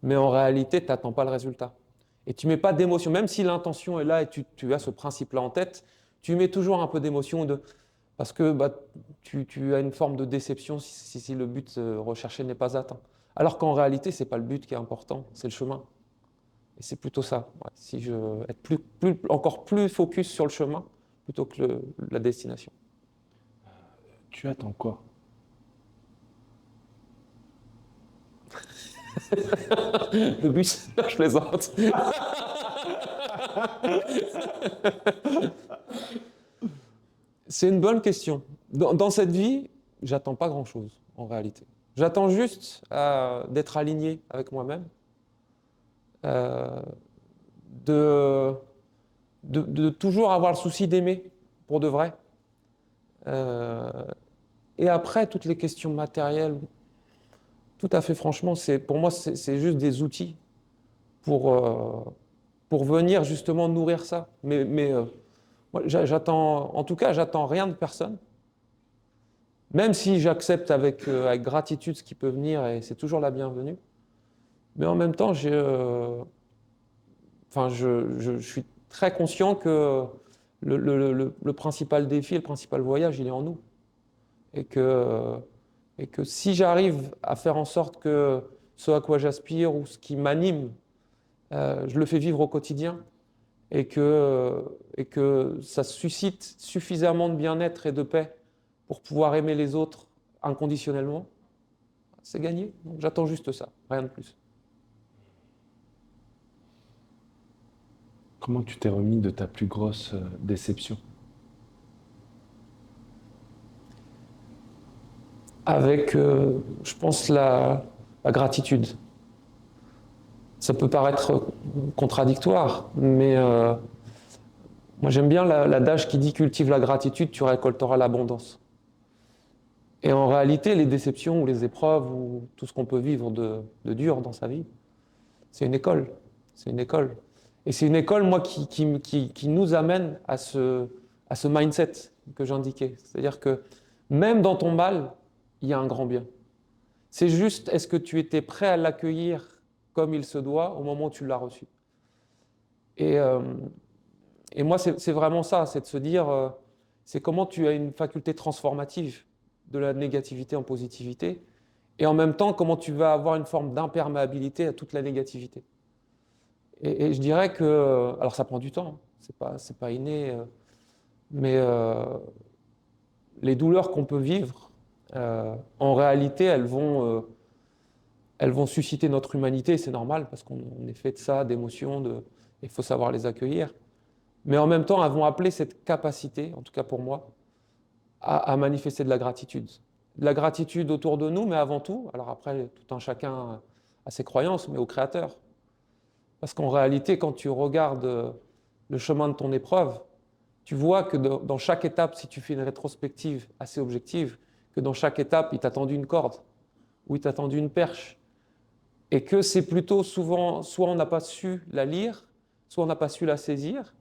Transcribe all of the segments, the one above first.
mais en réalité, tu n'attends pas le résultat. Et tu ne mets pas d'émotion, même si l'intention est là et tu as ce principe-là en tête, tu mets toujours un peu d'émotion parce que bah, tu as une forme de déception si le but recherché n'est pas atteint. Alors qu'en réalité, ce n'est pas le but qui est important, c'est le chemin. Et c'est plutôt ça. Ouais, si je être encore plus focus sur le chemin plutôt que la destination. Tu attends quoi? Le bus, je plaisante. C'est une bonne question. Dans cette vie, j'attends pas grand-chose en réalité. J'attends juste d'être aligné avec moi-même, euh, de, de toujours avoir le souci d'aimer pour de vrai. Euh, et après, toutes les questions matérielles, tout à fait franchement, pour moi, c'est juste des outils pour, euh, pour venir justement nourrir ça. Mais moi, en tout cas, j'attends rien de personne. Même si j'accepte avec gratitude ce qui peut venir et c'est toujours la bienvenue. Mais en même temps, je suis très conscient que le principal défi, le principal voyage, il est en nous. Et que, et que si j'arrive à faire en sorte que ce à quoi j'aspire ou ce qui m'anime, je le fais vivre au quotidien et que ça suscite suffisamment de bien-être et de paix pour pouvoir aimer les autres inconditionnellement, c'est gagné. Donc j'attends juste ça, rien de plus. Comment tu t'es remis de ta plus grosse déception? Avec, je pense, la gratitude. Ça peut paraître contradictoire, mais moi j'aime bien l'adage qui dit cultive la gratitude, tu récolteras l'abondance. Et en réalité, les déceptions ou les épreuves ou tout ce qu'on peut vivre de dur dans sa vie, c'est une école. C'est une école. Et c'est une école, moi, qui nous amène à ce mindset que j'indiquais. C'est-à-dire que même dans ton mal, il y a un grand bien. C'est juste, est-ce que tu étais prêt à l'accueillir comme il se doit au moment où tu l'as reçu? Et, euh, et moi, c'est vraiment ça, c'est de se dire, c'est comment tu as une faculté transformative de la négativité en positivité, et en même temps, comment tu vas avoir une forme d'imperméabilité à toute la négativité. Et je dirais que, alors ça prend du temps, c'est pas inné, mais les douleurs qu'on peut vivre, en réalité, elles vont susciter notre humanité, c'est normal, parce qu'on est fait de ça, d'émotions, il faut savoir les accueillir. Mais en même temps, elles vont appeler cette capacité, en tout cas pour moi, à manifester de la gratitude. De la gratitude autour de nous, mais avant tout, alors après, tout un chacun a ses croyances, mais au Créateur. Parce qu'en réalité, quand tu regardes le chemin de ton épreuve, tu vois que dans chaque étape, si tu fais une rétrospective assez objective, que dans chaque étape, il t'a tendu une corde, ou il t'a tendu une perche, et que c'est plutôt souvent, soit on n'a pas su la lire, soit on n'a pas su la saisir,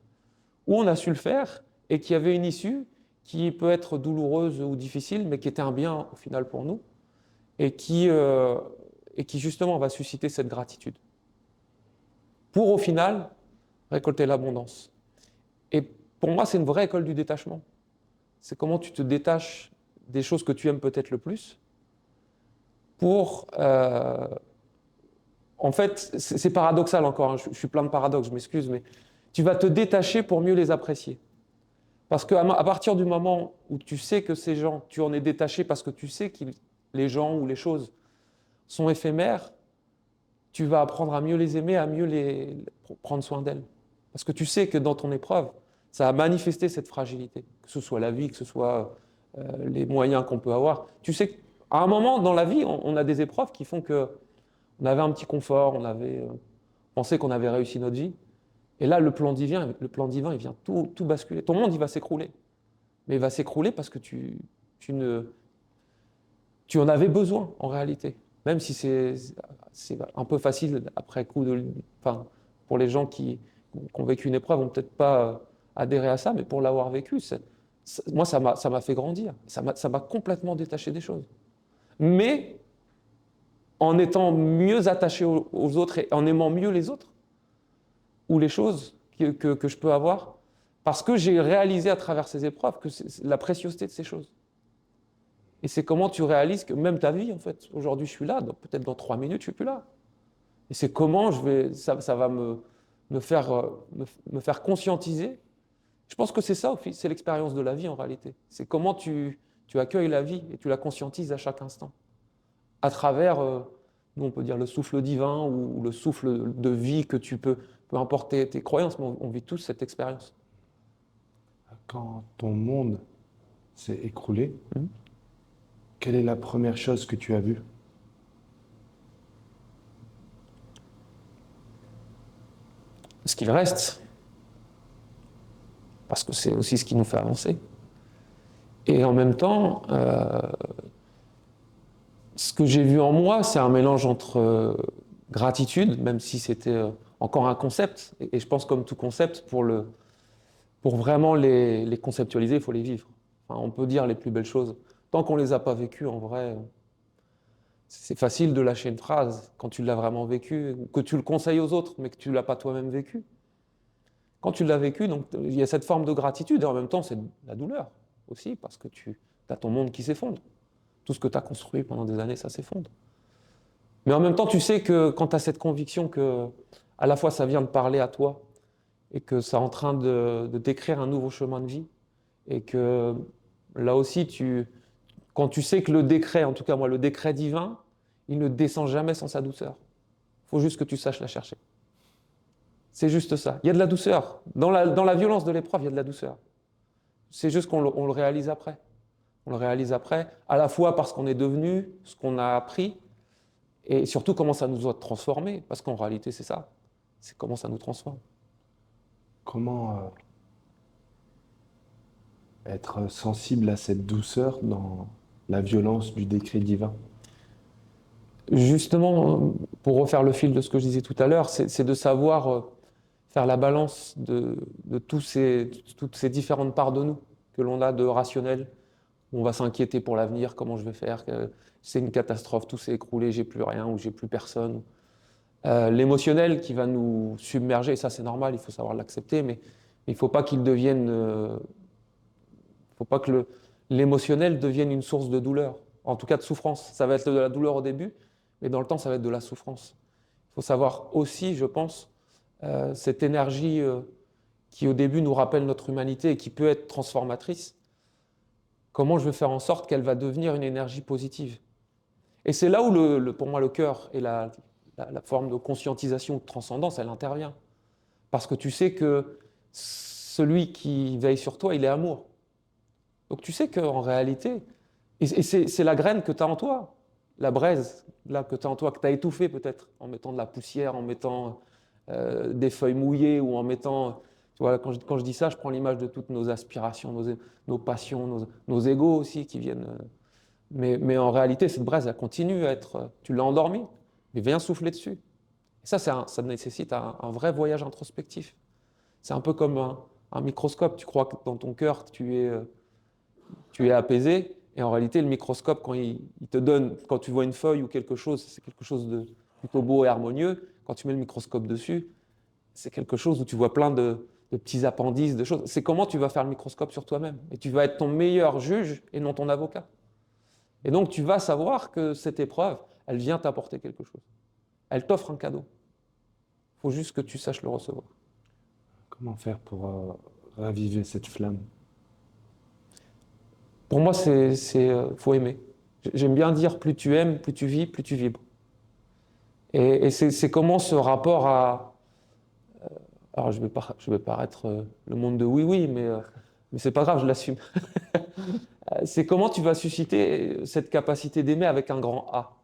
ou on a su le faire, et qu'il y avait une issue qui peut être douloureuse ou difficile, mais qui était un bien au final pour nous, et et qui justement va susciter cette gratitude. Pour au final récolter l'abondance. Et pour moi, c'est une vraie école du détachement. C'est comment tu te détaches des choses que tu aimes peut-être le plus pour... en fait, c'est paradoxal encore, hein, je suis plein de paradoxes, je m'excuse, mais tu vas te détacher pour mieux les apprécier. Parce qu'à partir du moment où tu sais que ces gens, tu en es détaché parce que tu sais que les gens ou les choses sont éphémères, tu vas apprendre à mieux les aimer, à mieux prendre soin d'elles. Parce que tu sais que dans ton épreuve, ça a manifesté cette fragilité, que ce soit la vie, que ce soit les moyens qu'on peut avoir. Tu sais qu'à un moment dans la vie, on a des épreuves qui font que on avait un petit confort, on avait pensé qu'on avait réussi notre vie. Et là, le plan divin, il vient tout basculer. Ton monde, il va s'écrouler. Mais il va s'écrouler parce que tu en avais besoin en réalité. Même si c'est un peu facile après coup enfin, pour les gens qui ont vécu une épreuve, vont peut-être pas adhérer à ça, mais pour l'avoir vécu, moi, ça m'a fait grandir. Ça m'a complètement détaché des choses. Mais en étant mieux attaché aux autres et en aimant mieux les autres ou les choses que je peux avoir, parce que j'ai réalisé à travers ces épreuves que c'est la préciosité de ces choses. Et c'est comment tu réalises que même ta vie, en fait, aujourd'hui je suis là, peut-être dans 3 minutes je suis plus là. Et c'est comment ça va me faire conscientiser. Je pense que c'est ça, c'est l'expérience de la vie en réalité. C'est comment tu accueilles la vie et tu la conscientises à chaque instant. À travers, nous on peut dire le souffle divin ou le souffle de vie que tu peux, peu importe tes croyances, mais on vit tous cette expérience. Quand ton monde s'est écroulé, Mhm. quelle est la première chose que tu as vue? Ce qu'il reste, parce que c'est aussi ce qui nous fait avancer. Et en même temps, ce que j'ai vu en moi, c'est un mélange entre gratitude, même si c'était encore un concept, et je pense comme tout concept, pour vraiment les conceptualiser, il faut les vivre. Enfin, on peut dire les plus belles choses. Tant qu'on ne les a pas vécues, en vrai, c'est facile de lâcher une phrase quand tu l'as vraiment vécue, ou que tu le conseilles aux autres, mais que tu ne l'as pas toi-même vécu. Quand tu l'as vécu, donc il y a cette forme de gratitude, et en même temps, c'est de la douleur aussi, parce que tu as ton monde qui s'effondre. Tout ce que tu as construit pendant des années, ça s'effondre. Mais en même temps, tu sais que quand tu as cette conviction que, à la fois, ça vient de parler à toi, et que ça est en train de décrire un nouveau chemin de vie, et que là aussi, quand tu sais que le décret, en tout cas moi, le décret divin, il ne descend jamais sans sa douceur. Il faut juste que tu saches la chercher. C'est juste ça. Il y a de la douceur. Dans la violence de l'épreuve, il y a de la douceur. C'est juste qu'on le réalise après. On le réalise après, à la fois parce qu'on est devenu ce qu'on a appris, et surtout comment ça nous a transformés, parce qu'en réalité, c'est ça. C'est comment ça nous transforme. Comment être sensible à cette douceur dans la violence du décret divin? Justement, pour refaire le fil de ce que je disais tout à l'heure, c'est de savoir faire la balance de toutes ces différentes parts de nous que l'on a de rationnel. On va s'inquiéter pour l'avenir, comment je vais faire, c'est une catastrophe, tout s'est écroulé, j'ai plus rien ou j'ai plus personne. L'émotionnel qui va nous submerger, ça c'est normal, il faut savoir l'accepter, mais il ne faut pas qu'il devienne, faut pas que l'émotionnel devienne une source de douleur, en tout cas de souffrance. Ça va être de la douleur au début, mais dans le temps, ça va être de la souffrance. Il faut savoir aussi, je pense, cette énergie qui au début nous rappelle notre humanité et qui peut être transformatrice, comment je vais faire en sorte qu'elle va devenir une énergie positive. Et c'est là où, pour moi, le cœur et la forme de conscientisation ou de transcendance, elle intervient. Parce que tu sais que celui qui veille sur toi, il est amour. Donc tu sais qu'en réalité, et c'est la graine que tu as en toi, la braise là, que tu as en toi, que tu as étouffée peut-être, en mettant de la poussière, en mettant des feuilles mouillées ou en mettant... Tu vois, quand je dis ça, je prends l'image de toutes nos aspirations, nos passions, nos égos aussi qui viennent... mais en réalité, cette braise, elle continue à être... Tu l'as endormie, mais viens souffler dessus. Et ça nécessite un vrai voyage introspectif. C'est un peu comme un microscope. Tu crois que dans ton cœur, tu es apaisé, et en réalité, le microscope, quand il te donne, quand tu vois une feuille ou quelque chose, c'est quelque chose de plutôt beau et harmonieux. Quand tu mets le microscope dessus, c'est quelque chose où tu vois plein de petits appendices, de choses. C'est comment tu vas faire le microscope sur toi-même. Et tu vas être ton meilleur juge et non ton avocat. Et donc, tu vas savoir que cette épreuve, elle vient t'apporter quelque chose. Elle t'offre un cadeau. Il faut juste que tu saches le recevoir. Comment faire pour raviver cette flamme? Pour moi, faut aimer. J'aime bien dire, plus tu aimes, plus tu vis, plus tu vibres. Et c'est comment ce rapport à... Alors, je vais paraître le monde de oui-oui, mais c'est pas grave, je l'assume. C'est comment tu vas susciter cette capacité d'aimer avec un grand A.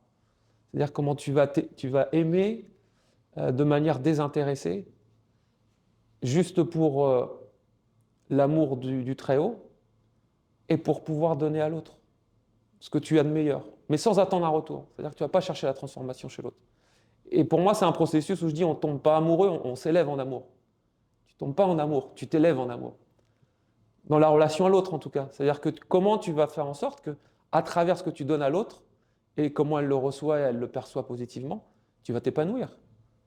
C'est-à-dire comment tu vas aimer de manière désintéressée, juste pour l'amour du Très-Haut et pour pouvoir donner à l'autre ce que tu as de meilleur, mais sans attendre un retour. C'est-à-dire que tu ne vas pas chercher la transformation chez l'autre. Et pour moi, c'est un processus où je dis on ne tombe pas amoureux, on s'élève en amour. Tu ne tombes pas en amour, tu t'élèves en amour. Dans la relation à l'autre, en tout cas. C'est-à-dire que comment tu vas faire en sorte que, à travers ce que tu donnes à l'autre, et comment elle le reçoit et elle le perçoit positivement, tu vas t'épanouir.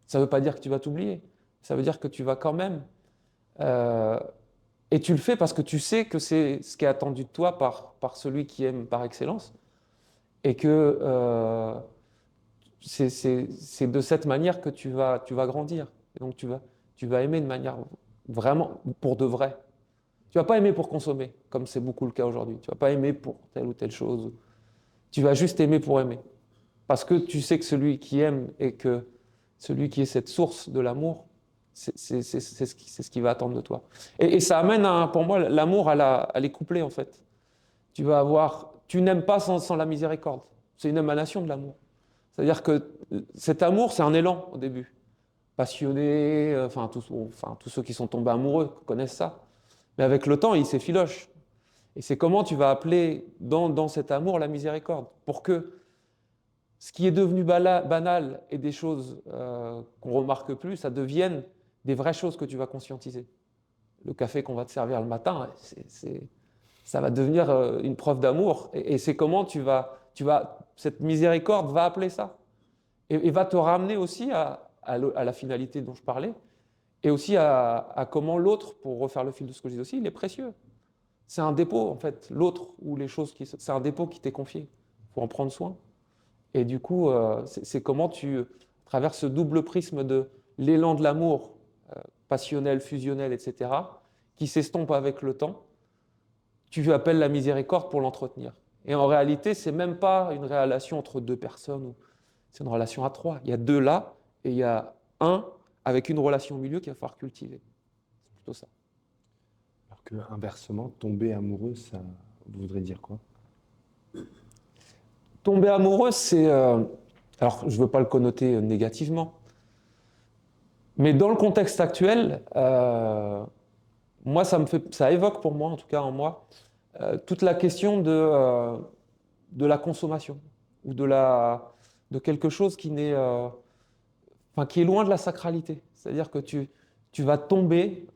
Ça ne veut pas dire que tu vas t'oublier. Ça veut dire que tu vas quand même... et tu le fais parce que tu sais que c'est ce qui est attendu de toi par celui qui aime par excellence. Et que c'est de cette manière que tu vas grandir. Et donc tu vas aimer de manière vraiment pour de vrai. Tu vas pas aimer pour consommer, comme c'est beaucoup le cas aujourd'hui. Tu vas pas aimer pour telle ou telle chose. Tu vas juste aimer pour aimer. Parce que tu sais que celui qui aime et que celui qui est cette source de l'amour, c'est ce qui va attendre de toi. Et ça amène, pour moi, l'amour à les coupler, en fait. Tu n'aimes pas sans la miséricorde. C'est une émanation de l'amour. C'est-à-dire que cet amour, c'est un élan au début. Passionné, tous ceux qui sont tombés amoureux connaissent ça. Mais avec le temps, il s'effiloche. Et c'est comment tu vas appeler dans cet amour la miséricorde. Pour que ce qui est devenu banal et des choses qu'on ne remarque plus, ça devienne des vraies choses que tu vas conscientiser. Le café qu'on va te servir le matin, ça va devenir une preuve d'amour. Et c'est comment cette miséricorde va appeler ça. Et va te ramener aussi à la finalité dont je parlais, et aussi à comment l'autre, pour refaire le fil de ce que je dis aussi, il est précieux. C'est un dépôt, en fait, l'autre, ou les choses c'est un dépôt qui t'est confié. Il faut en prendre soin. Et du coup, c'est comment tu traverses ce double prisme de l'élan de l'amour, passionnel, fusionnel, etc., qui s'estompe avec le temps. Tu appelles la miséricorde pour l'entretenir. Et en réalité, c'est même pas une relation entre deux personnes, c'est une relation à trois. Il y a deux là, et il y a un avec une relation au milieu qu'il va falloir cultiver. C'est plutôt ça. Alors que inversement, tomber amoureux, ça voudrait dire quoi? Tomber amoureux, c'est... alors, je ne veux pas le connoter négativement, mais dans le contexte actuel, moi, ça évoque pour moi, en tout cas en moi, toute la question de la consommation ou de quelque chose qui qui est loin de la sacralité. C'est-à-dire que tu vas tomber,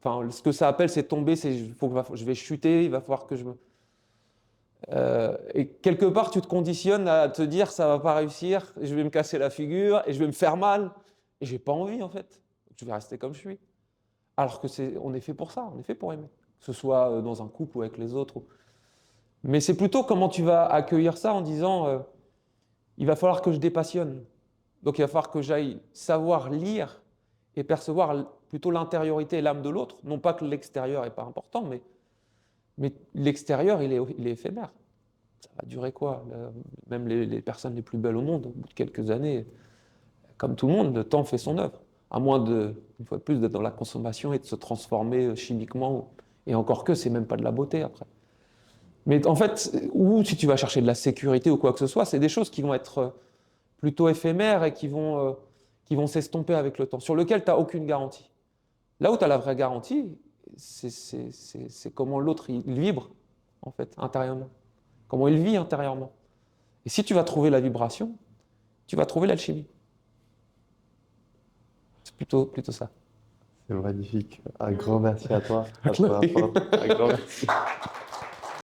ce que ça appelle, c'est tomber, je vais chuter, il va falloir que je me... et quelque part, tu te conditionnes à te dire ça va pas réussir, je vais me casser la figure et je vais me faire mal. Et j'ai pas envie en fait. Je vais rester comme je suis. Alors que on est fait pour ça, on est fait pour aimer. Que ce soit dans un couple ou avec les autres. Mais c'est plutôt comment tu vas accueillir ça en disant il va falloir que je dépassionne. Donc il va falloir que j'aille savoir lire et percevoir plutôt l'intériorité et l'âme de l'autre. Non pas que l'extérieur n'est pas important, mais l'extérieur, il est éphémère. Ça va durer quoi? Même les personnes les plus belles au monde, au bout de quelques années, comme tout le monde, le temps fait son œuvre. À moins une fois de plus, d'être dans la consommation et de se transformer chimiquement. Et encore que, c'est même pas de la beauté après. Mais en fait, ou si tu vas chercher de la sécurité ou quoi que ce soit, c'est des choses qui vont être plutôt éphémères et qui vont s'estomper avec le temps, sur lequel tu n'as aucune garantie. Là où tu as la vraie garantie, c'est comment l'autre il vibre, en fait, intérieurement. Comment il vit intérieurement. Et si tu vas trouver la vibration, tu vas trouver l'alchimie. C'est plutôt ça. C'est magnifique. Un grand merci à toi. À très bientôt. Un grand merci.